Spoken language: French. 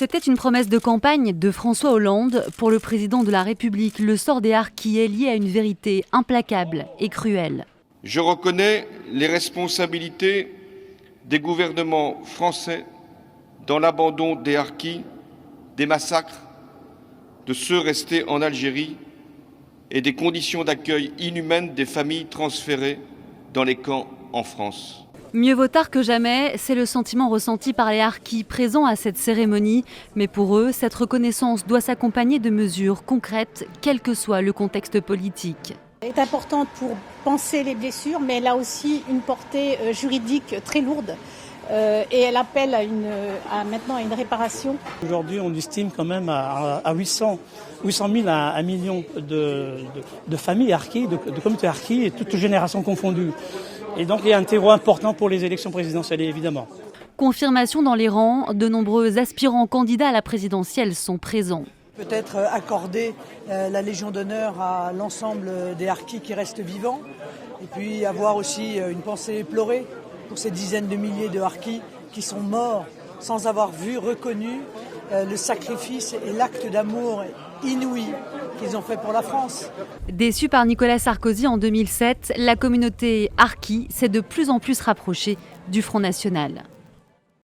C'était une promesse de campagne de François Hollande. Pour le président de la République, le sort des harkis est lié à une vérité implacable et cruelle. Je reconnais les responsabilités des gouvernements français dans l'abandon des harkis, des massacres, de ceux restés en Algérie et des conditions d'accueil inhumaines des familles transférées dans les camps en France. Mieux vaut tard que jamais, c'est le sentiment ressenti par les harkis présents à cette cérémonie. Mais pour eux, cette reconnaissance doit s'accompagner de mesures concrètes, quel que soit le contexte politique. Elle est importante pour penser les blessures, mais elle a aussi une portée juridique très lourde. Et elle appelle maintenant à une réparation. Aujourd'hui, on estime quand même à 800 000 à 1 million de familles harkis, de communautés harkis, et toutes générations confondues. Et donc il y a un terreau important pour les élections présidentielles, évidemment. Confirmation dans les rangs, de nombreux aspirants candidats à la présidentielle sont présents. Peut-être accorder la Légion d'honneur à l'ensemble des harkis qui restent vivants, et puis avoir aussi une pensée éplorée pour ces dizaines de milliers de harkis qui sont morts sans avoir reconnu le sacrifice et l'acte d'amour inouï qu'ils ont fait pour la France. Déçue par Nicolas Sarkozy en 2007, la communauté harki s'est de plus en plus rapprochée du Front National.